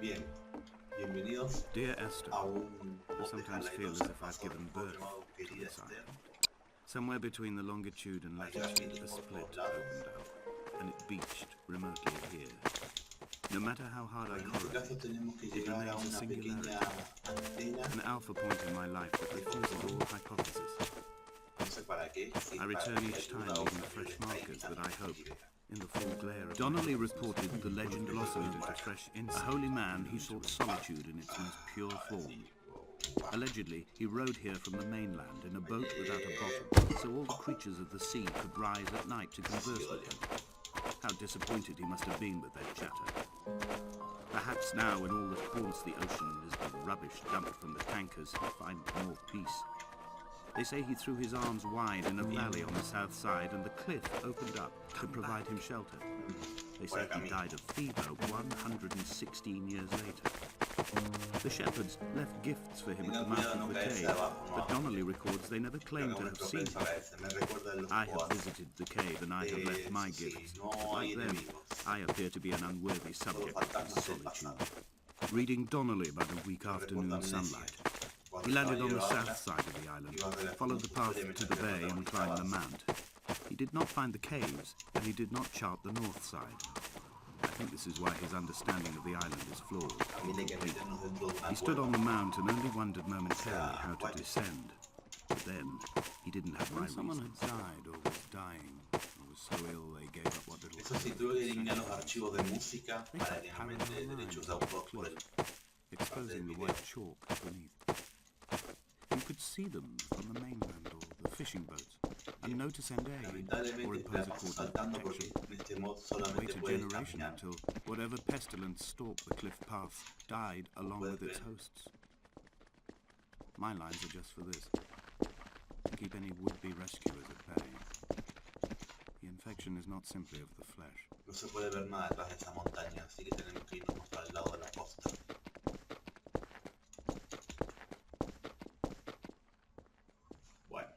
Bien, bienvenidos Dear Esther, a un I sometimes feel as if I've given birth to querida this Esther. island. Somewhere between the longitude and latitude, a split opened out, and it beached remotely here. No matter how hard I En este caso correlate, tenemos que it llegar a remains a una pequeña singularity, antena, an alpha point in my life that refuses all hypothesis. no sé para qué, si I para return que each time ayuda o leaving para que fresh está markers that I imitando hope, y vea. in the full glare of Donnelly reported the legend blossomed into fresh insight. A holy man, he sought solitude in its most pure form. Allegedly, he rode here from the mainland in a boat without a bottom, so all the creatures of the sea could rise at night to converse with him. How disappointed he must have been with their chatter. Perhaps now, when all that haunts the ocean is the rubbish dumped from the tankers, he'll find more peace. They say he threw his arms wide in a valley on the south side, and the cliff opened up to provide him shelter. They say he died of fever 116 years later. The shepherds left gifts for him at the mouth of the cave, but Donnelly records they never claimed to have seen him. I have visited the cave and I have left my gifts, but like them, I appear to be an unworthy subject of his solitude. Reading Donnelly by the weak afternoon sunlight. He landed on the south side of the island, followed the path to the bay and climbed the mount. He did not find the caves, and he did not chart the north side. I think this is why his understanding of the island is flawed. He stood on the mount and only wondered momentarily how to descend. But then, he didn't have my reasons. Someone had died or was dying, or was so ill they gave up what little... Eso sí, tuve que eliminar los archivos de música para que no me dé derechos de autor por el... exposing the white chalk beneath. You could see them from the mainland or the fishing boats, and know to send aid or Lamentablemente te impose la a paso court of saltando porque protection. en este mod Wait solamente a puedes generation caminar. until whatever pestilence stalked the cliff path died along with its hosts. My lines are just for this, to keep any would-be rescuers at bay. The infection is not simply of the flesh. No se puede ver nada detrás de esa montaña, así que tenemos que irnos para el lado de la costa. Bueno.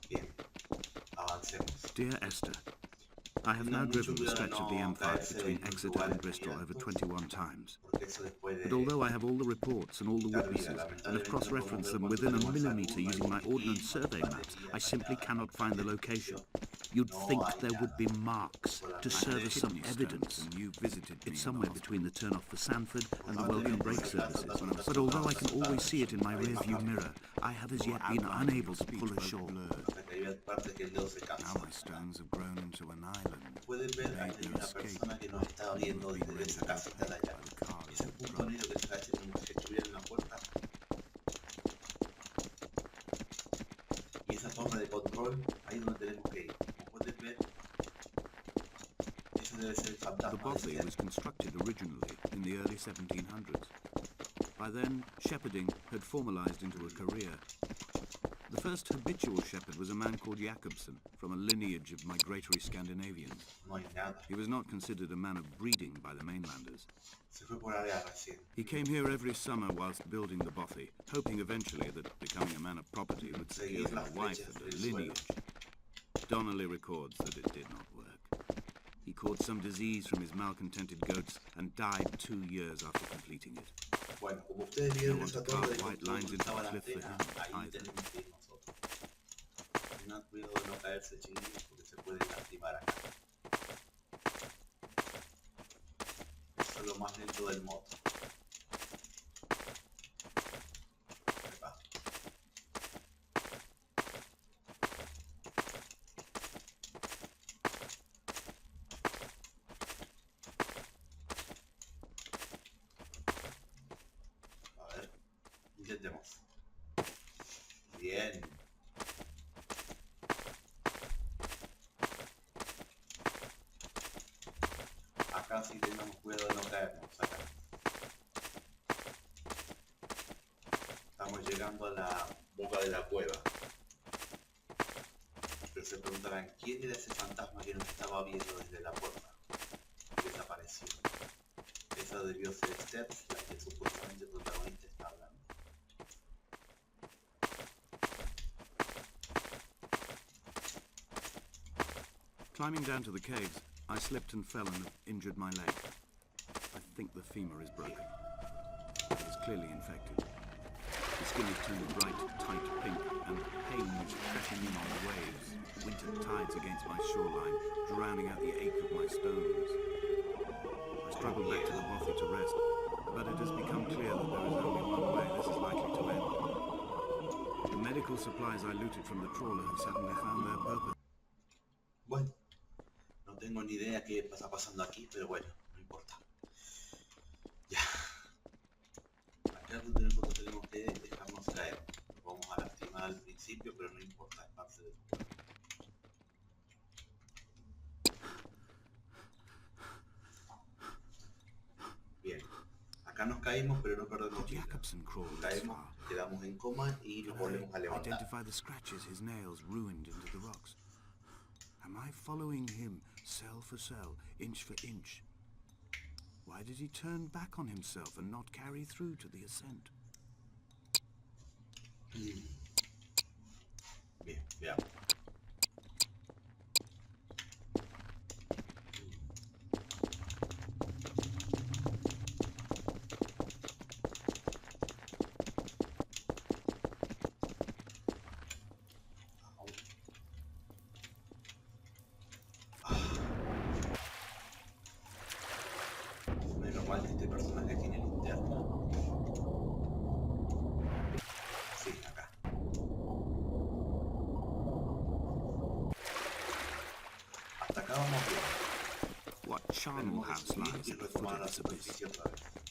Bien. Avancemos. Dear Esther, I have now driven the stretch of the M5 between Exeter and Bristol over 21 times. But although I have all the reports and all the witnesses, and have cross-referenced them within a millimetre using my ordnance survey maps, I simply cannot find the location. You'd think there would be marks to serve as some evidence. It's somewhere between the turn-off for Sanford and the welcome brake services. But although I can always see it in my rear-view mirror, I have as yet been unable to pull ashore. Now my stones have grown into an island. Pueden ver, hay una persona que nos está viendo desde esa casita de allá. Ese punto negro que está hecho como si estuviera en la puerta. Y esa torre de control, ahí es donde tenemos que ir. Como puedes ver, ese debe ser el fantasma. The bothy was constructed originally in the early 1700s. By then, shepherding had formalized into a career. The first habitual shepherd was a man called Jakobsen, from a lineage of migratory Scandinavians. No hay nada. He was not considered a man of breeding by the mainlanders. Se fue por área recién. He came here every summer whilst building the bothy, hoping eventually that becoming a man of property would secure him a wife and a lineage. Donnelly records that it did not work. He caught some disease from his malcontented goats and died 2 years after completing it. Bueno, como ustedes vieron, esa torre de control estaba la antena, ahí tenemos que ir nosotros. Tengan cuidado de no caerse, chiquillos, porque se pueden lastimar acá. Eso es lo más lento del mod. Intentemos. Bien. Acá sí tengamos cuidado de no caernos. Acá. Estamos llegando a la boca de la cueva. sabrán quién era ese fantasma que nos estaba viendo desde la puerta. Desapareció. Esa debió ser Esther, la que supuestamente el protagonista está hablando. Climbing down to the caves, I slipped and fell and injured my leg. I think the femur is broken. It is clearly infected. The skin is turned bright, tight pink, and pain is crashing in on the waves. Winter tides against my shoreline, drowning out the ache of my stones. I struggled back to the bothy to rest, but it has become clear that there is only one way this is likely to end. The medical supplies I looted from the trawler have suddenly found their purpose. Bueno, no tengo ni idea qué está pasando aquí, pero bueno, no importa. Ya. Acá es donde nosotros tenemos que dejarnos caer. Nos vamos a lastimar al principio, pero no importa, es parte del juego. Bien. Acá nos caímos, pero no perdemos vida. Nos caemos, quedamos en coma y nos volvemos a levantar. Identify the scratches his nails ruined into the rocks. Am I following him, cell for cell, inch for inch? Why did he turn back on himself and not carry through to the ascent? Bien, veamos. Menos mal que este personaje tiene linterna. Sí, acá. Hasta acá vamos bien. What charnel house lies at the foot of this abyss?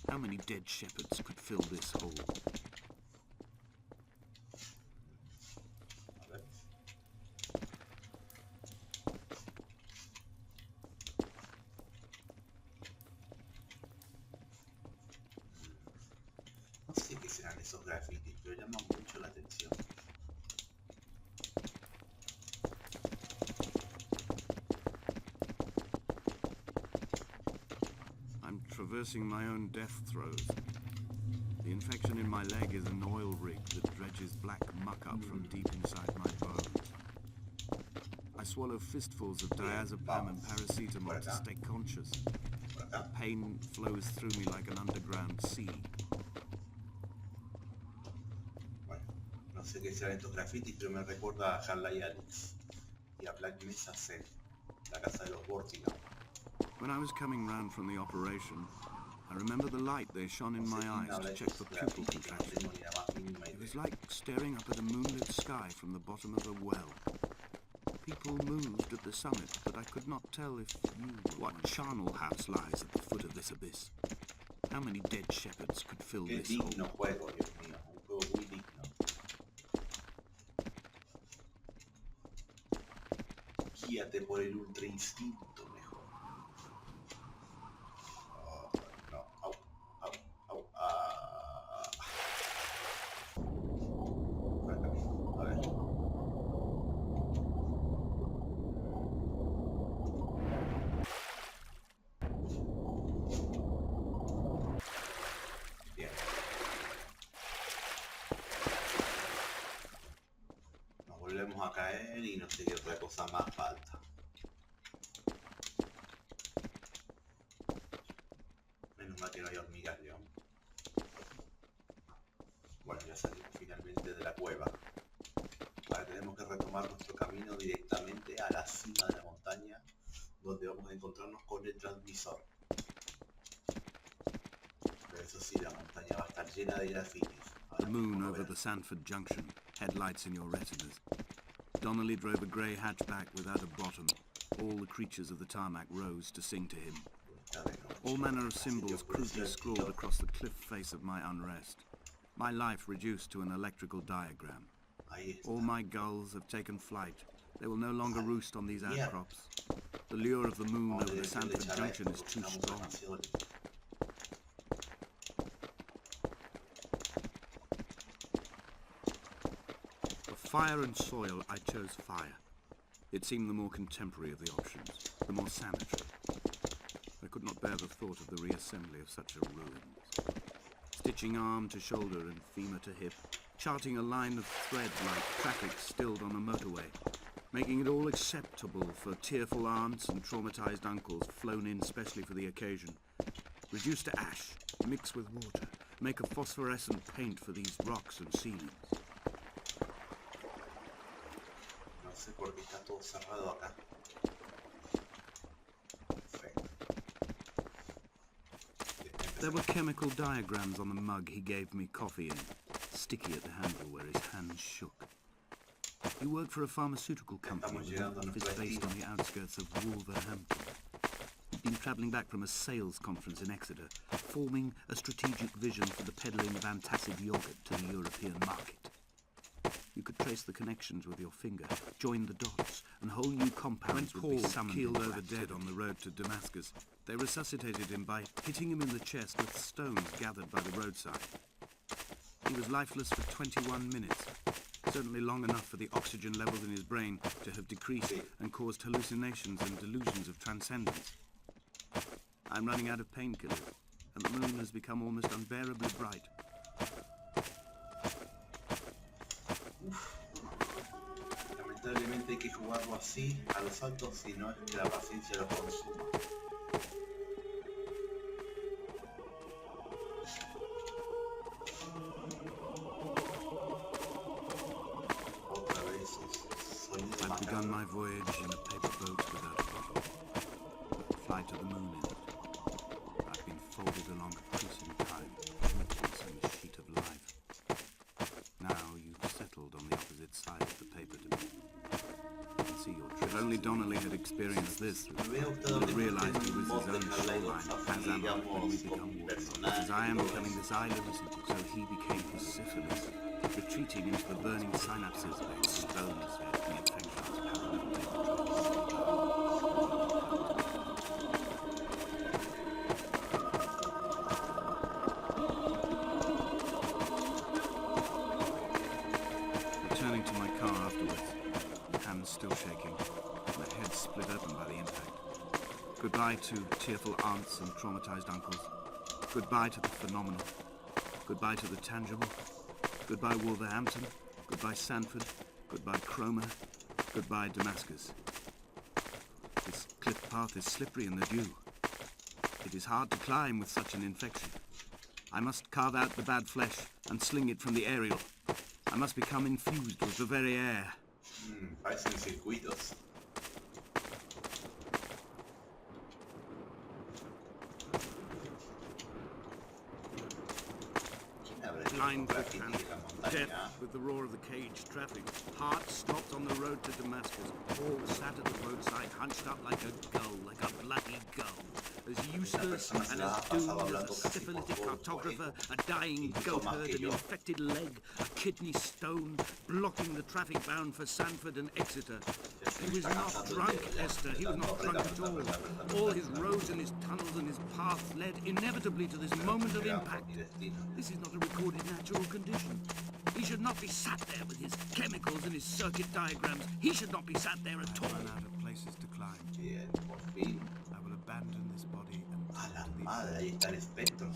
How many dead shepherds could fill this hole? A ver. No sé qué serán esos grafitis, pero llaman mucho la atención. I'm traversing my own death throes. The infection in my leg is an oil rig that dredges black muck up from deep inside my bones. I swallow fistfuls of diazepam and paracetamol to stay conscious. The pain flows through me like an underground sea. Bueno, no sé qué serán estos grafitis, pero me recuerda a Harley Alex y a Black Mesa Zen, la casa de los Vortigau. When I was coming round from the operation, I remember the light they shone in my eyes to check for pupil contraction. It was like staring up at a moonlit sky from the bottom of a well. People moved at the summit, but I could not tell if you were what charnel house lies at the foot of this abyss. How many dead shepherds could fill Qué this hole? digno juego, Dios mío, un juego muy digno. Guíate por el ultra instinto mejor. Oh, no, au, au, au, Por acá, a ver. Bien. Nos volvemos a caer y no sé qué otra cosa más falta. Menos mal que no hay hormigas león. Bueno, ya salimos finalmente de la cueva. Ahora tenemos que retomar nuestro camino directamente a la cima de la montaña, donde vamos a encontrarnos con el transmisor. Pero eso sí, la montaña va a estar llena de grafitis. The moon over the Sanford Junction, headlights in your retinas. Donnelly drove a grey hatchback without a bottom. All the creatures of the tarmac rose to sing to him. All manner of symbols crudely scrawled across the cliff face of my unrest. My life reduced to an electrical diagram. All my gulls have taken flight. They will no longer roost on these outcrops. The lure of the moon over the Sanford Junction is too strong. For fire and soil, I chose fire. It seemed the more contemporary of the options, the more sanitary. I could not bear the thought of the reassembly of such a ruins. Stitching arm to shoulder and femur to hip, charting a line of thread like traffic stilled on a motorway, making it all acceptable for tearful aunts and traumatized uncles flown in specially for the occasion. Reduce to ash, mix with water, make a phosphorescent paint for these rocks and ceilings. No sé por qué está todo cerrado acá. There were chemical diagrams on the mug he gave me coffee in, sticky at the handle where his hands shook. He worked for a pharmaceutical company with an office based on the outskirts of Wolverhampton. He'd been travelling back from a sales conference in Exeter, forming a strategic vision for the peddling of antacid yogurt to the European market. You could trace the connections with your finger, join the dots, and whole new compounds would be summoned. When Paul keeled over dead on the road to Damascus, they resuscitated him by hitting him in the chest with stones gathered by the roadside. He was lifeless for 21 minutes, certainly long enough for the oxygen levels in his brain to have decreased and caused hallucinations and delusions of transcendence. I'm running out of painkillers, and the moon has become almost unbearably bright. Lamentablemente hay que jugarlo así, a los saltos, si no es que la paciencia lo consuma. Otra vez esos sonidos. I've begun my voyage in a paper boat without a bottom. Fly to the moon in it. I've been folded along a piece in time, in a sheet of life. Now you've settled on the opposite side of the paper to me. If only Donnelly had experienced this, he would have realized he was his own shoreline, as am I when we become warriors. As I am becoming this island, so he became his syphilis, retreating into the burning synapses of its stones, the infections Returning to my car afterwards, hands still shaking, my head split open by the impact. Goodbye to tearful aunts and traumatized uncles. Goodbye to the phenomenal. Goodbye to the tangible. Goodbye Wolverhampton. Goodbye Sanford. Goodbye Cromer. Goodbye Damascus. This cliff path is slippery in the dew. It is hard to climb with such an infection. I must carve out the bad flesh and sling it from the aerial. I must become infused with the very air. Parecen circuitos. Blind with panic, deaf with the roar of the cage traffic, heart stopped on the road to Damascus, all sat at the roadside hunched up like a gull, like a bloody gull, as useless and as doomed as a syphilitic cartographer, a dying goatherd, an infected leg, a kidney stone, blocking the traffic bound for Sanford and Exeter. He was not drunk, Esther, he was not drunk at all. All his roads and his tunnels and his paths led inevitably to this moment of impact. This is not a recorded natural condition. He should not be sat there with his chemicals and his circuit diagrams. He should not be sat there at all. I'm out of places to climb. Bien, por fin. I will abandon this body and... A la madre, ahí está el espectro.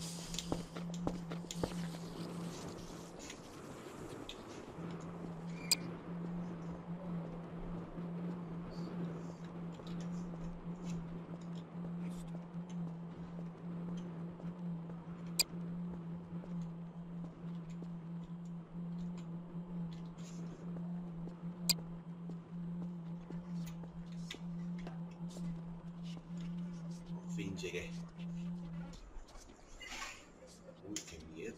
Llegué. Uy, qué miedo.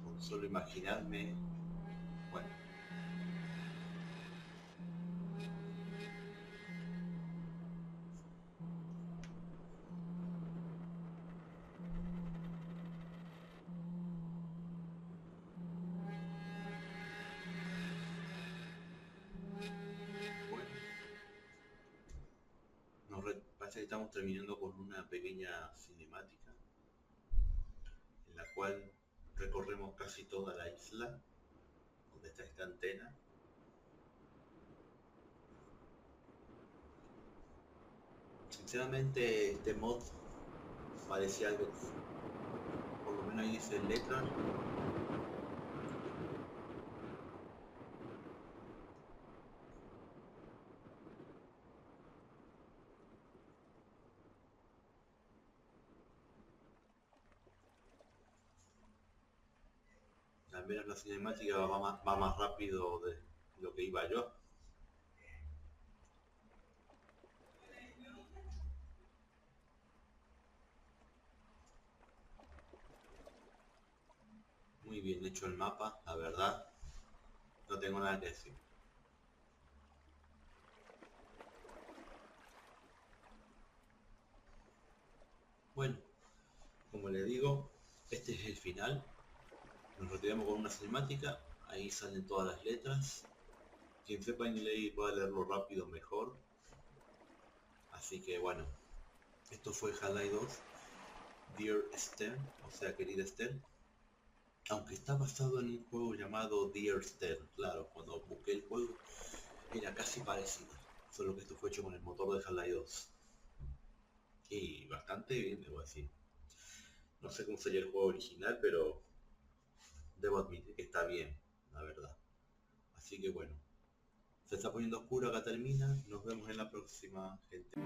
Con solo imaginarme. Bueno. Parece que estamos terminando con una pequeña cinemática en la cual recorremos casi toda la isla donde está esta antena Sinceramente este mod parecía algo, por lo menos ahí dice letra. Al menos la cinemática va más rápido de lo que iba yo. Muy bien hecho el mapa, la verdad. No tengo nada que decir. Bueno, como le digo, este es el final. Nos retiramos con una cinemática. Ahí salen todas las letras. Quien sepa inglés y pueda leerlo rápido mejor. Así que bueno, esto fue Half-Life 2 Dear Esther, o sea, querida Esther. Aunque está basado en un juego llamado Dear Esther. Claro, cuando busqué el juego era casi parecido. Solo que esto fue hecho con el motor de Half-Life 2. Y bastante bien, debo decir. No sé cómo sería el juego original, pero debo admitir que está bien, la verdad. Así que bueno, se está poniendo oscuro, acá termina. Nos vemos en la próxima, gente.